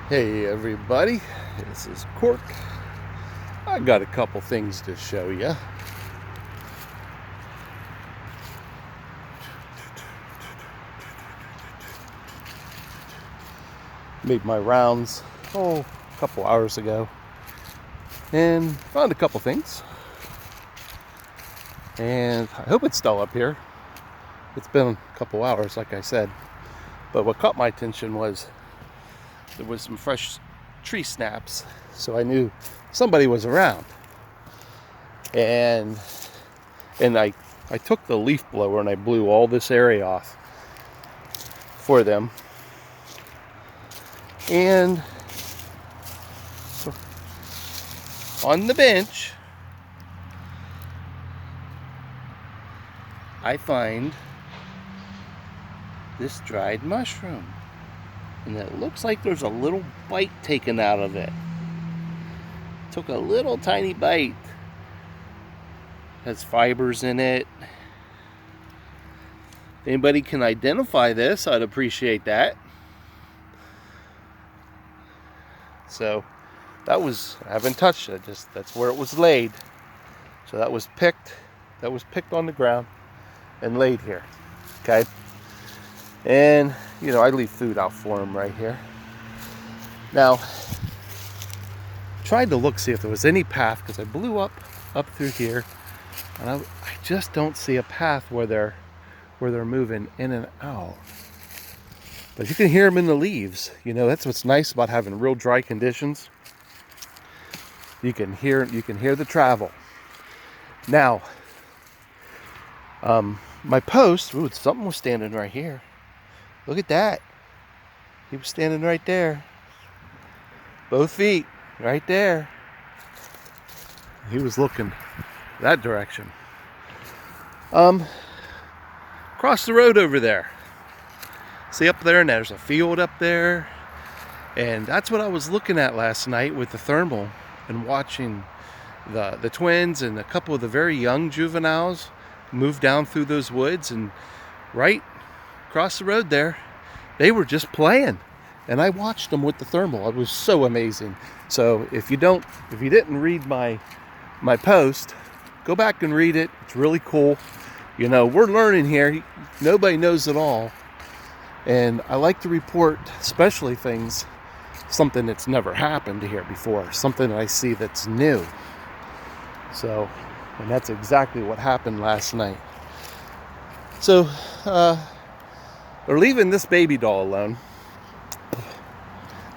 Hey everybody, this is Cork. I got a couple things to show you. Made my rounds a couple hours ago and found a couple things. And I hope it's still up here. It's been a couple hours, like I said. But what caught my attention was there was some fresh tree snaps, so I knew somebody was around. And I took the leaf blower and I blew all this area off for them. And on the bench, I find this dried mushroom. And it looks like there's a little bite taken out of it. Took a little tiny bite. Has fibers in it. If anybody can identify this, I'd appreciate that. So that was, I haven't touched it, just that's where it was laid. So that was picked on the ground and laid here. Okay. And you know, I leave food out for them right here. Now, tried to look, see if there was any path, because I blew up through here, and I just don't see a path where they're moving in and out. But you can hear them in the leaves. You know, that's what's nice about having real dry conditions. You can hear the travel. Now, my post, something was standing right here. Look at that. He was standing right there. Both feet right there. He was looking that direction. Across the road over there. See up there, and there's a field up there. And that's what I was looking at last night with the thermal and watching the twins and a couple of the very young juveniles move down through those woods, and right across the road there, they were just playing. And I watched them with the thermal. It was so amazing. So if you didn't read my post, go back and read it. It's really cool. You know, we're learning here. Nobody knows it all. And I like to report especially something that's never happened here before, something that I see that's new. So, and that's exactly what happened last night. So, they're leaving this baby doll alone.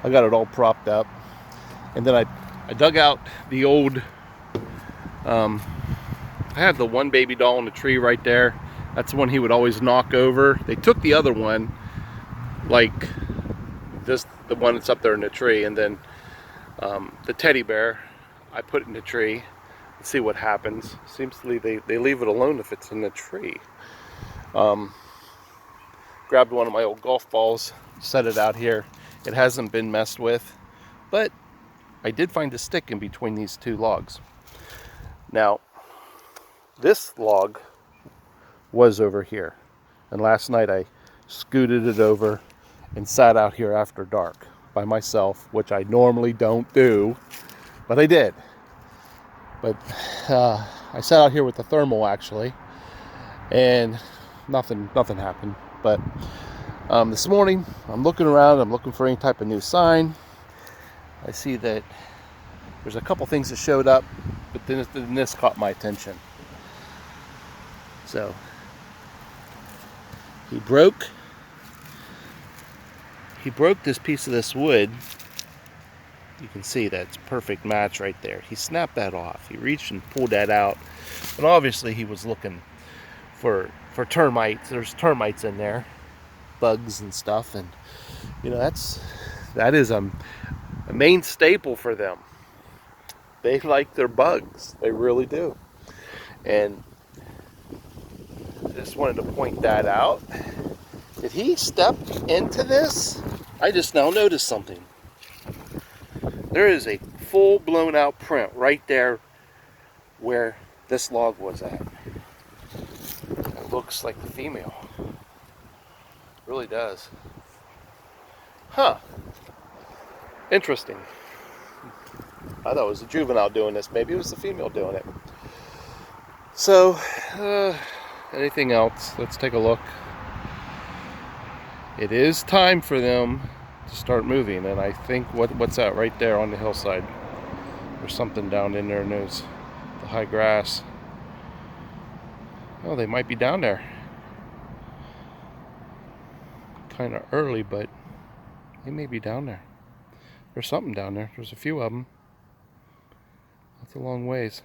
I got it all propped up. And then I dug out the old, I had the one baby doll in the tree right there. That's the one he would always knock over. They took the other one, like this, the one that's up there in the tree. And then the teddy bear, I put it in the tree. Let's see what happens. Seems to they leave it alone if it's in the tree. Grabbed one of my old golf balls, set it out here. It hasn't been messed with, but I did find a stick in between these two logs. Now, this log was over here, and last night I scooted it over and sat out here after dark by myself, which I normally don't do, but I did. But I sat out here with the thermal actually, and nothing happened. But this morning, I'm looking around, I'm looking for any type of new sign. I see that there's a couple things that showed up, but then this caught my attention. So, he broke this piece of this wood. You can see that's a perfect match right there. He snapped that off. He reached and pulled that out. And obviously he was looking for termites. There's termites in there. Bugs and stuff, and you know that is a main staple for them. They like their bugs, they really do. And I just wanted to point that out. Did he step into this? I just now noticed something. There is a full blown out print right there where this log was at. It looks like the female. Really does. Huh. Interesting. I thought it was a juvenile doing this. Maybe it was the female doing it. So, anything else? Let's take a look. It is time for them to start moving, and I think what's that right there on the hillside? There's something down in there, and there's the high grass. Oh, they might be down there. Kind of early, but they may be down there. There's something down there. There's a few of them. That's a long ways.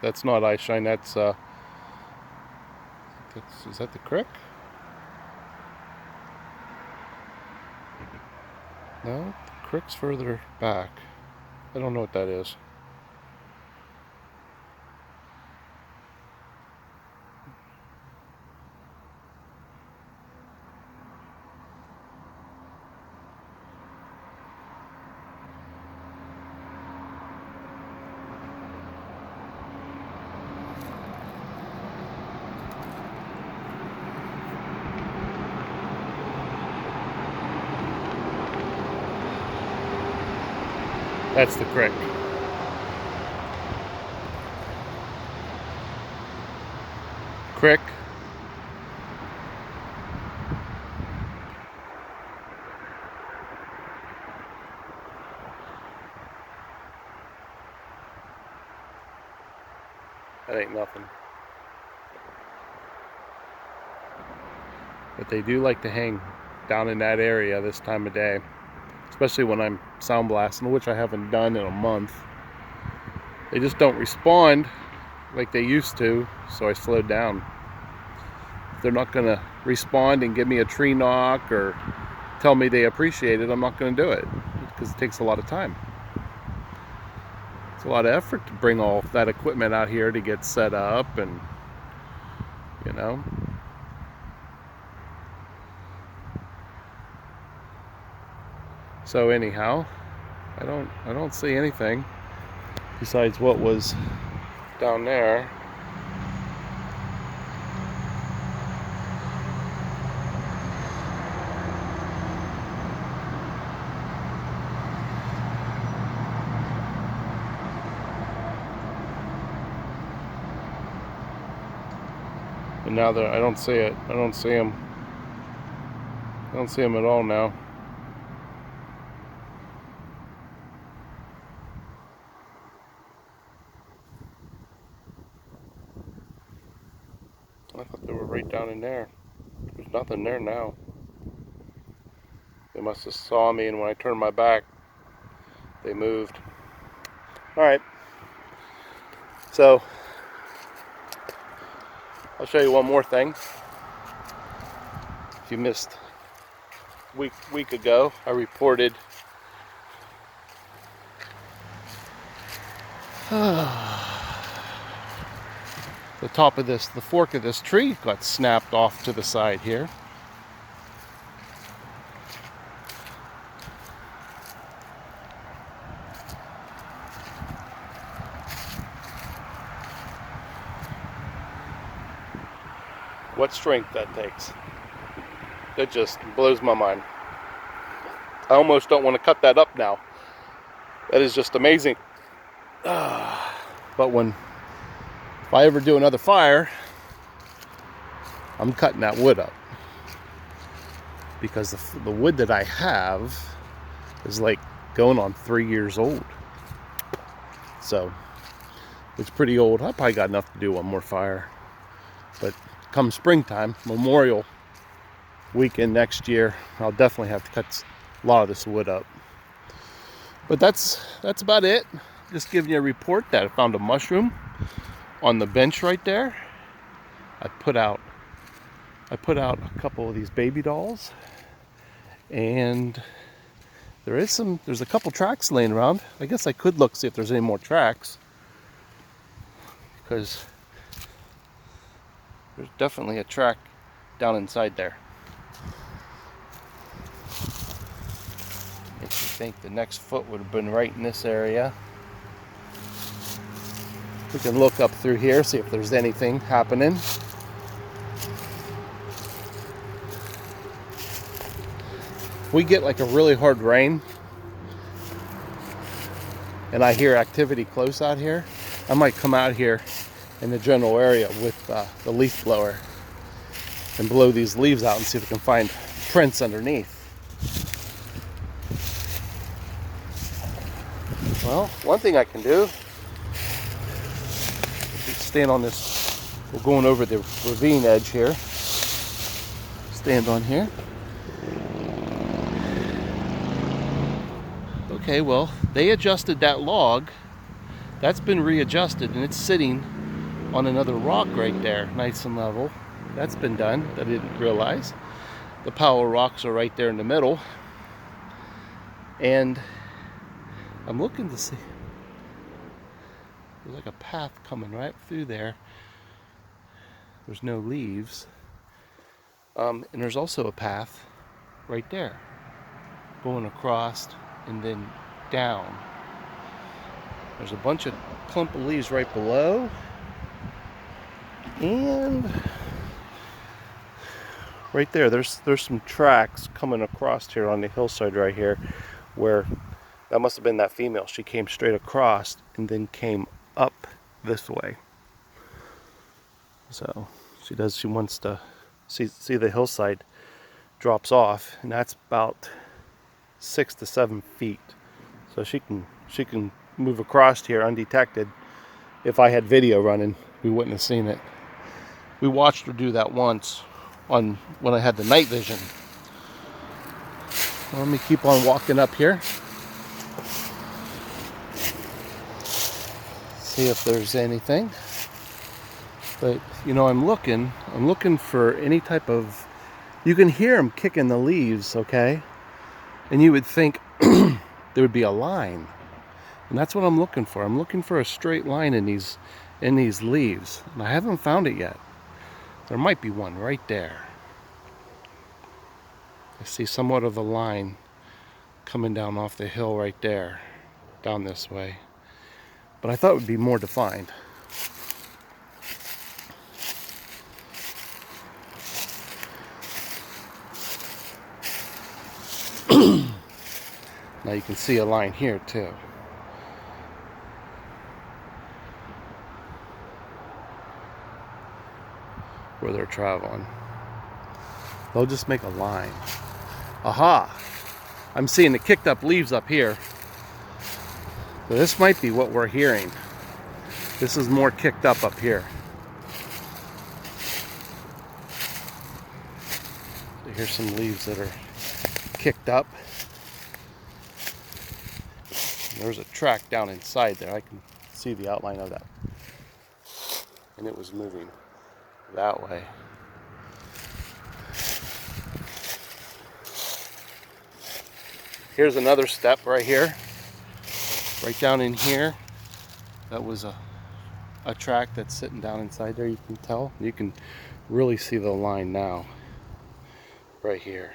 That's not eye shine. That's is that the creek? No, the creek's further back. I don't know what that is. That's the creek. Creek. That ain't nothing. But they do like to hang down in that area this time of day, especially when I'm sound blasting, which I haven't done in a month. They just don't respond like they used to, so I slowed down. If they're not gonna respond and give me a tree knock or tell me they appreciate it, I'm not gonna do it, because it takes a lot of time. It's a lot of effort to bring all that equipment out here to get set up, and you know. So anyhow, I don't see anything besides what was down there. And now that I don't see it, I don't see him. I don't see him at all now. I thought they were right down in there. There's nothing there now. They must have saw me, and when I turned my back, they moved. Alright. So, I'll show you one more thing. If you missed week ago, I reported the top of this, the fork of this tree got snapped off to the side here. What strength that takes. That just blows my mind. I almost don't want to cut that up now. That is just amazing. But if I ever do another fire, I'm cutting that wood up, because the wood that I have is like going on 3 years old. So it's pretty old. I probably got enough to do one more fire. But come springtime, Memorial weekend next year, I'll definitely have to cut a lot of this wood up. But that's about it. Just giving you a report that I found a mushroom on the bench right there. I put out a couple of these baby dolls, and there's a couple tracks laying around. I guess I could look, see if there's any more tracks, because There's definitely a track down inside there. Makes you think the next foot would have been right in this area. We can look up through here, see if there's anything happening. We get like a really hard rain and I hear activity close out here, I might come out here in the general area with the leaf blower and blow these leaves out and see if we can find prints underneath. Well, one thing I can do is stand on this. We're going over the ravine edge here. Stand on here. Okay, well, they adjusted that log. That's been readjusted and it's sitting on another rock right there, nice and level. That's been done, that I didn't realize. The power rocks are right there in the middle. And I'm looking to see, there's like a path coming right through there. There's no leaves. And there's also a path right there, going across and then down. There's a bunch of clump of leaves right below. And right there, there's some tracks coming across here on the hillside right here, where that must have been that female. She came straight across and then came up this way. So she wants to see the hillside drops off, and that's about 6 to 7 feet. So she can move across here undetected. If I had video running, we wouldn't have seen it. We watched her do that once when I had the night vision. Well, let me keep on walking up here. See if there's anything. But you know, I'm looking for any type of, you can hear them kicking the leaves, okay? And you would think there would be a line. And that's what I'm looking for. I'm looking for a straight line in these leaves. And I haven't found it yet. There might be one right there. I see somewhat of a line coming down off the hill right there, down this way. But I thought it would be more defined. Now you can see a line here too. Where they're traveling. They'll just make a line. Aha! I'm seeing the kicked up leaves up here. So this might be what we're hearing. This is more kicked up here. So here's some leaves that are kicked up. There's a track down inside there. I can see the outline of that. And it was moving that way. Here's another step right here. Right down in here. That was a track that's sitting down inside there, you can tell. You can really see the line now. Right here.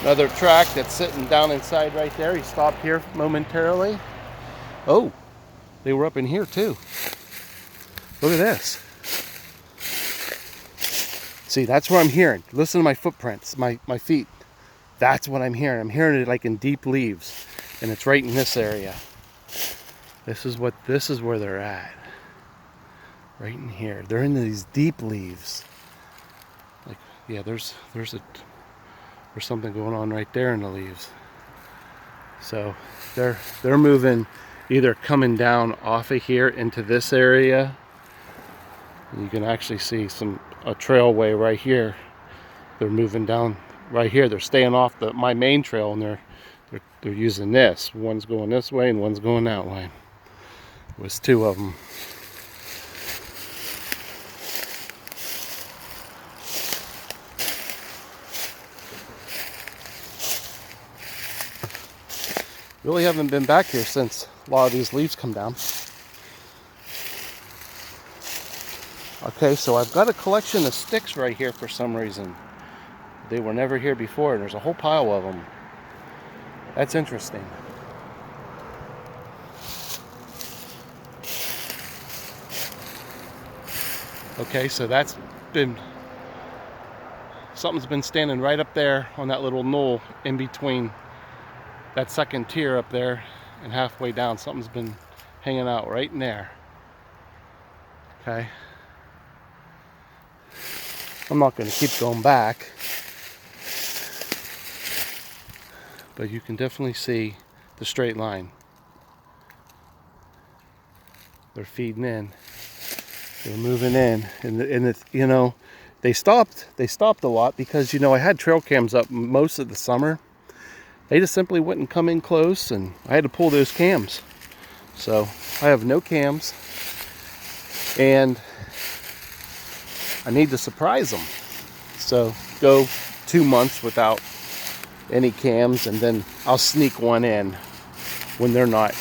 Another track that's sitting down inside right there. He stopped here momentarily. Oh, they were up in here too. Look at this. See, that's what I'm hearing. Listen to my footprints, my feet. That's what I'm hearing. I'm hearing it like in deep leaves. And it's right in this area. This is where they're at. Right in here. They're in these deep leaves. Like, yeah, there's something going on right there in the leaves. So they're moving, either coming down off of here into this area. You can actually see a trailway right here. They're moving down right here. They're staying off my main trail, and they're using this. One's going this way and one's going that way. It was two of them. Really haven't been back here since a lot of these leaves come down. Okay, so I've got a collection of sticks right here for some reason. They were never here before, and there's a whole pile of them. That's interesting. Okay, so that's been, something's been standing right up there on that little knoll in between that second tier up there and halfway down. Something's been hanging out right in there. Okay. I'm not going to keep going back, but you can definitely see the straight line. They're feeding in. They're moving in, and you know, they stopped a lot because, you know, I had trail cams up most of the summer. They just simply wouldn't come in close, and I had to pull those cams. So I have no cams, and I need to surprise them. So go 2 months without any cams, and then I'll sneak one in when they're not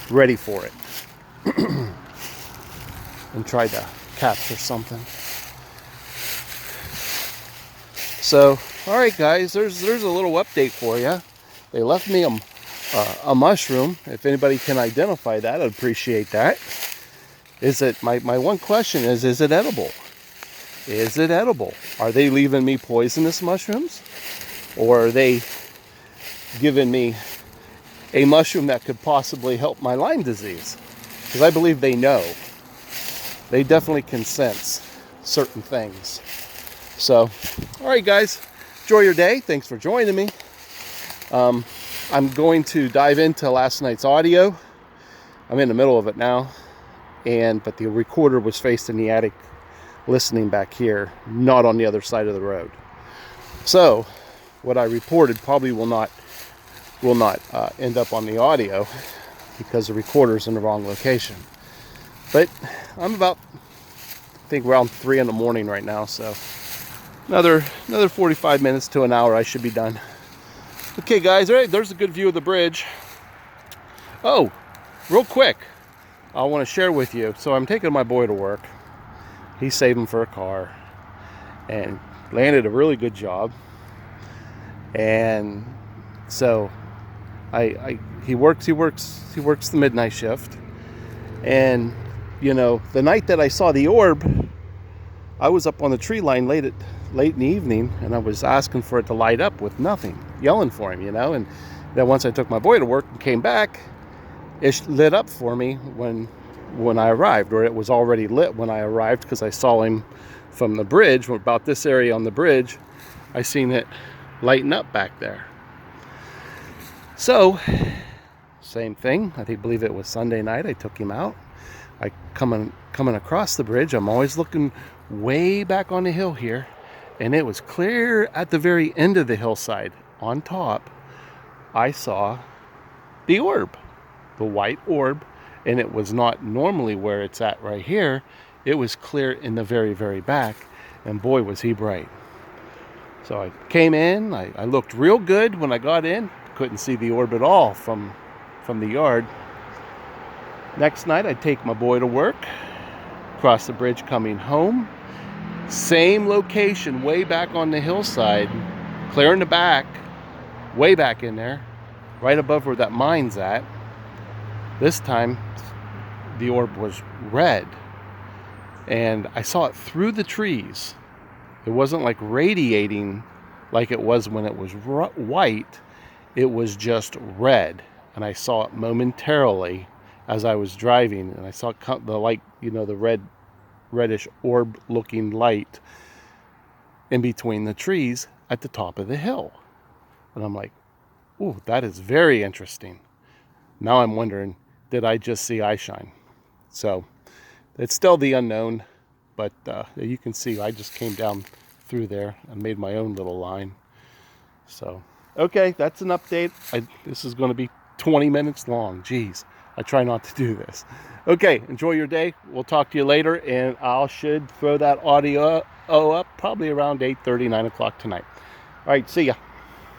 ready for it and try to capture something. So, all right, guys, there's a little update for you. They left me a mushroom. If anybody can identify that, I'd appreciate that. Is it, my one question is it edible? Is it edible? Are they leaving me poisonous mushrooms? Or are they giving me a mushroom that could possibly help my Lyme disease? Because I believe they know. They definitely can sense certain things. So, all right, guys, enjoy your day. Thanks for joining me. I'm going to dive into last night's audio. I'm in the middle of it now, but the recorder was faced in the attic, listening back here, not on the other side of the road. So, what I reported probably will not end up on the audio because the recorder's in the wrong location. But I'm about, I think, around 3 in the morning right now, so another 45 minutes to an hour I should be done. Okay, guys, all right, there's a good view of the bridge. Oh, real quick, I want to share with you. So I'm taking my boy to work. He's saving for a car and landed a really good job. And so he works the midnight shift. And you know, the night that I saw the orb, I was up on the tree line late in the evening, and I was asking for it to light up with nothing, yelling for him, you know. And then once I took my boy to work and came back, it lit up for me when I arrived, or it was already lit when I arrived, because I saw him from the bridge. About this area on the bridge, I seen it lighten up back there. So, same thing. I believe it was Sunday night. I took him out. I coming across the bridge. I'm always looking way back on the hill here, and it was clear at the very end of the hillside on top. I saw the orb, the white orb, and it was not normally where it's at right here. It was clear in the very, very back, and boy, was he bright. So I came in. I looked real good when I got in. Couldn't see the orb at all from the yard. Next night, I take my boy to work, cross the bridge coming home. Same location, way back on the hillside, clear in the back, way back in there, right above where that mine's at. This time, the orb was red, and I saw it through the trees. It wasn't like radiating like it was when it was white. It was just red, and I saw it momentarily as I was driving, and I saw the light, you know, the reddish orb-looking light in between the trees at the top of the hill. And I'm like, ooh, that is very interesting. Now I'm wondering, did I just see eye shine? So it's still the unknown, but you can see I just came down through there and made my own little line. So, okay, that's an update. This is going to be 20 minutes long. Jeez, I try not to do this. Okay, enjoy your day. We'll talk to you later, and I should throw that audio up probably around 8:30, 9 o'clock tonight. All right, see ya.